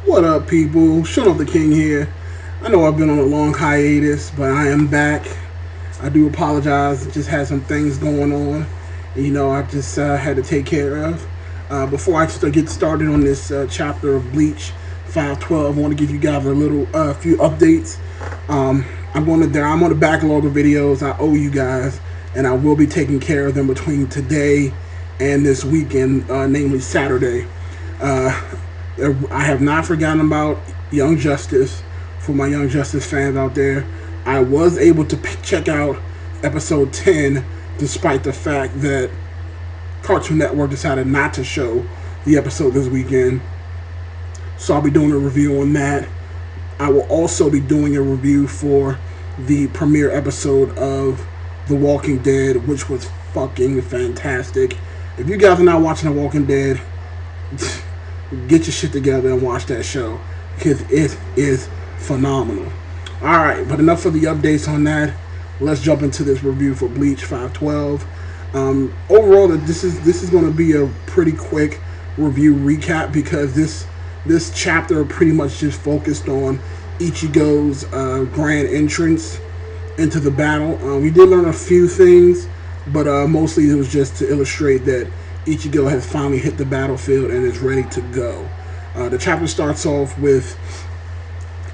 What up, people? Shut up, the King here. I know I've been on a long hiatus, but I am back. I do apologize. Just had some things going on. I just had to take care of. Before I get started on this chapter of Bleach 512, I want to give you guys a little few updates. I'm on the backlog of videos I owe you guys, and I will be taking care of them between today and this weekend, namely Saturday. I have not forgotten about Young Justice. For my Young Justice fans out there, I was able to check out episode 10 despite the fact that Cartoon Network decided not to show the episode this weekend. So I'll be doing a review on that. I will also be doing a review for the premiere episode of The Walking Dead, which was fucking fantastic. If you guys are not watching The Walking Dead, get your shit together and watch that show, because it is phenomenal. Alright, but enough of the updates on that. Let's jump into this review for Bleach 512. Overall, this is going to be a pretty quick review recap, because this chapter pretty much just focused on Ichigo's grand entrance into the battle. We did learn a few things, but mostly it was just to illustrate that Ichigo has finally hit the battlefield and is ready to go. The chapter starts off with,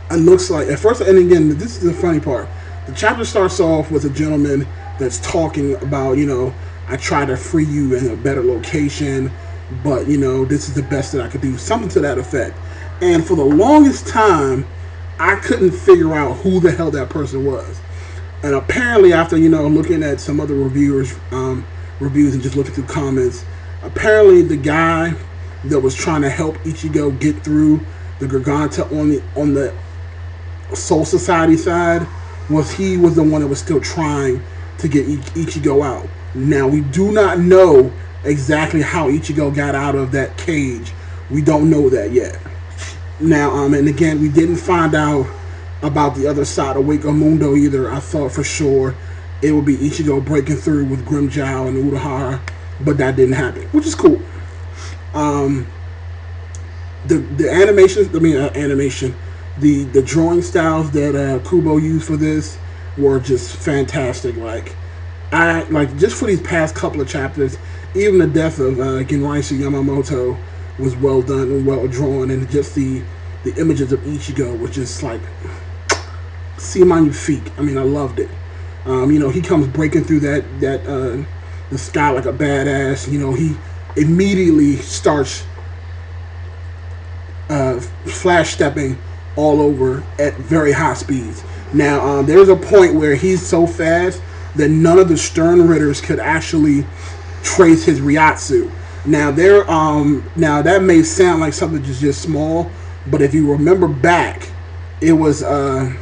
it looks like, at first, and again, this is the funny part, the chapter starts off with a gentleman that's talking about, I try to free you in a better location, but, this is the best that I could do, something to that effect. And for the longest time, I couldn't figure out who the hell that person was. And apparently, after, looking at some other reviewers' reviews and just looking through comments, apparently the guy that was trying to help Ichigo get through the Garganta on the Soul Society side was the one that was still trying to get Ichigo out. Now, we do not know exactly how Ichigo got out of that cage. We don't know that yet. Now, and again, we didn't find out about the other side of Wake Mundo either. I thought for sure it would be Ichigo breaking through with Grimmjow and Urahara, but that didn't happen, which is cool. The animations, the drawing styles that Kubo used for this were just fantastic. Just for these past couple of chapters, even the death of Genraisu Yamamoto was well done and well drawn, and just the images of Ichigo was just like, see magnifique. I loved it. He comes breaking through the sky like a badass. He immediately starts flash stepping all over at very high speeds. Now, there's a point where he's so fast that none of the Stern Ritters could actually trace his Ryatsu. Now, that may sound like something just small, but if you remember back, it was either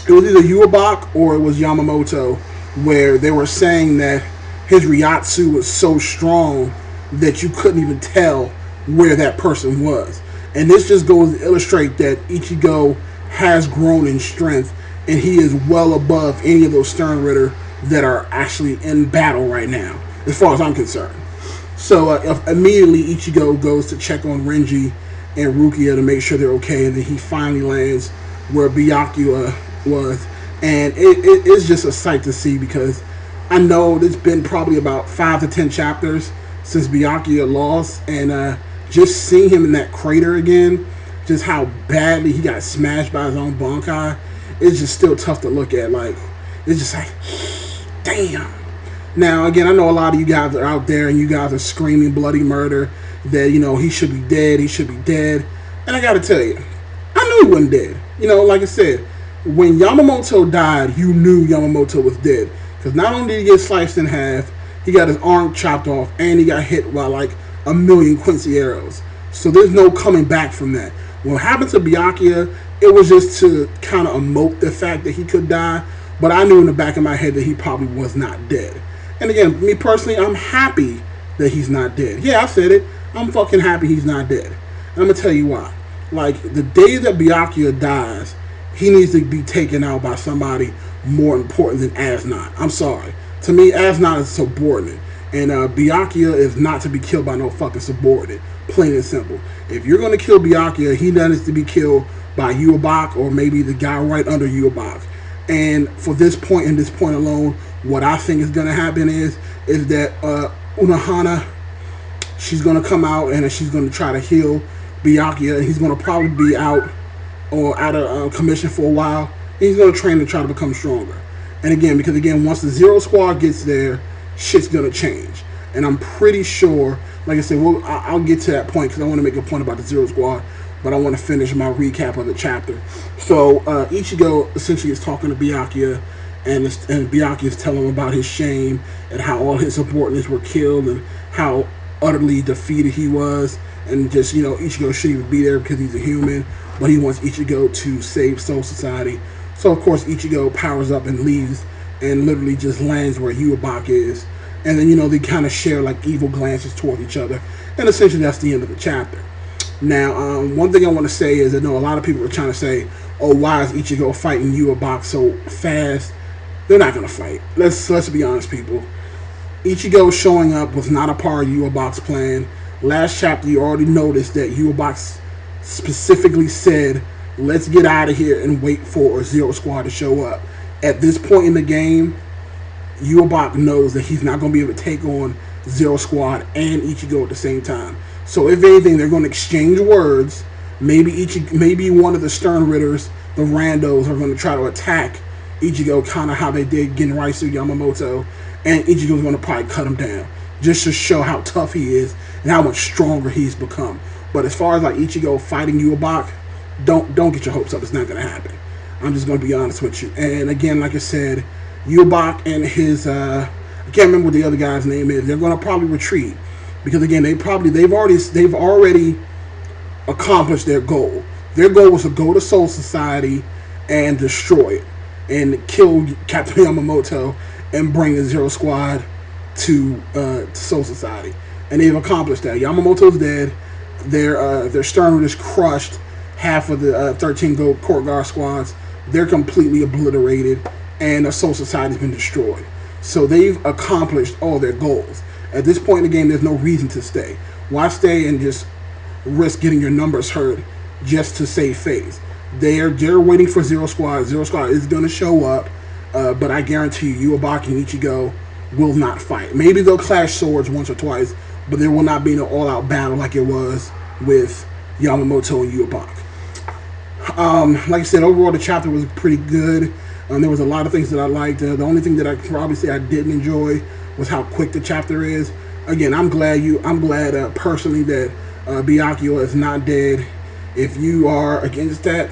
Yuabak or it was Yamamoto, where they were saying that his Ryatsu was so strong that you couldn't even tell where that person was. And this just goes to illustrate that Ichigo has grown in strength, and he is well above any of those Stern Ritter that are actually in battle right now, as far as I'm concerned. So immediately Ichigo goes to check on Renji and Rukia to make sure they're okay, and then he finally lands where Byakuya was. And it's just a sight to see, because I know it's been probably about 5 to 10 chapters since Byakuya lost, and just seeing him in that crater again, just how badly he got smashed by his own Bankai, it's just still tough to look at. It's just like, damn. Now, again, I know a lot of you guys are out there and you guys are screaming bloody murder that, he should be dead, he should be dead. And I gotta tell you, I knew he wasn't dead. Like I said, when Yamamoto died, you knew Yamamoto was dead. Because not only did he get sliced in half, he got his arm chopped off, and he got hit by like a million Quincy arrows. So there's no coming back from that. What happened to Byakuya, it was just to kind of emote the fact that he could die, but I knew in the back of my head that he probably was not dead. And again, me personally, I'm happy that he's not dead. Yeah, I said it. I'm fucking happy he's not dead. And I'm going to tell you why. The day that Byakuya dies, he needs to be taken out by somebody more important than Asnot. I'm sorry. To me, Asnot is subordinate. And Byakuya is not to be killed by no fucking subordinate. Plain and simple. If you're going to kill Byakuya, he needs to be killed by Yubak or maybe the guy right under Yubak. And for this point and this point alone, what I think is going to happen is that Unohana, she's going to come out and she's going to try to heal Byakuya. And he's going to probably be out of commission for a while. He's going to train and try to become stronger. And again, because again, once the Zero Squad gets there, shit's going to change. And I'm pretty sure, like I said, I'll get to that point because I want to make a point about the Zero Squad, but I want to finish my recap of the chapter. So Ichigo essentially is talking to Byakuya, and Byakuya is telling him about his shame and how all his subordinates were killed and how utterly defeated he was, and just, you know, Ichigo shouldn't even be there because he's a human, but he wants Ichigo to save Soul Society. So of course Ichigo powers up and leaves and literally just lands where Yubak is. And then, you know, they kind of share like evil glances toward each other. And essentially that's the end of the chapter. Now, one thing I want to say is, I know a lot of people are trying to say, oh, why is Ichigo fighting Yubak so fast? They're not going to fight. Let's be honest, people. Ichigo showing up was not a part of Yubak's plan. Last chapter, you already noticed that Yubak specifically said, let's get out of here and wait for a Zero Squad to show up. At this point in the game, Yubak knows that he's not going to be able to take on Zero Squad and Ichigo at the same time. So if anything, they're going to exchange words. Maybe one of the Stern Ritters, the randos, are going to try to attack Ichigo, kind of how they did Genraisu Yamamoto, and Ichigo's going to probably cut him down, just to show how tough he is and how much stronger he's become. But as far as like Ichigo fighting Yubak, don't get your hopes up. It's not going to happen. I'm just going to be honest with you. And again, like I said, Yubak and his I can't remember what the other guy's name is. They're going to probably retreat because again, they've already accomplished their goal. Their goal was to go to Soul Society and destroy it and kill Captain Yamamoto and bring the Zero Squad to Soul Society. And they've accomplished that. Yamamoto's dead. Their Stern is crushed. Half of the 13 Gold Court Guard squads, they're completely obliterated, and the Soul Society's been destroyed. So they've accomplished all their goals. At this point in the game, there's no reason to stay. Why stay and just risk getting your numbers hurt just to save face? They're waiting for Zero Squad. Zero Squad is going to show up, but I guarantee you, Yubak and Ichigo will not fight. Maybe they'll clash swords once or twice, but there will not be an all-out battle like it was with Yamamoto and Yubak. Like I said, overall the chapter was pretty good. There was a lot of things that I liked. The only thing that I could probably say I didn't enjoy was how quick the chapter is. Again, I'm glad personally that Byakuya is not dead. If you are against that,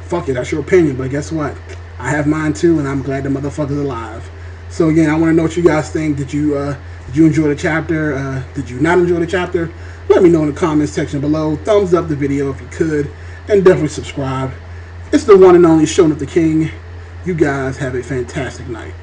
fuck it, that's your opinion. But guess what? I have mine too, and I'm glad the motherfucker's alive. So again, I want to know what you guys think. Did you enjoy the chapter? Did you not enjoy the chapter? Let me know in the comments section below. Thumbs up the video if you could. And definitely subscribe. It's the one and only Shonen the King. You guys have a fantastic night.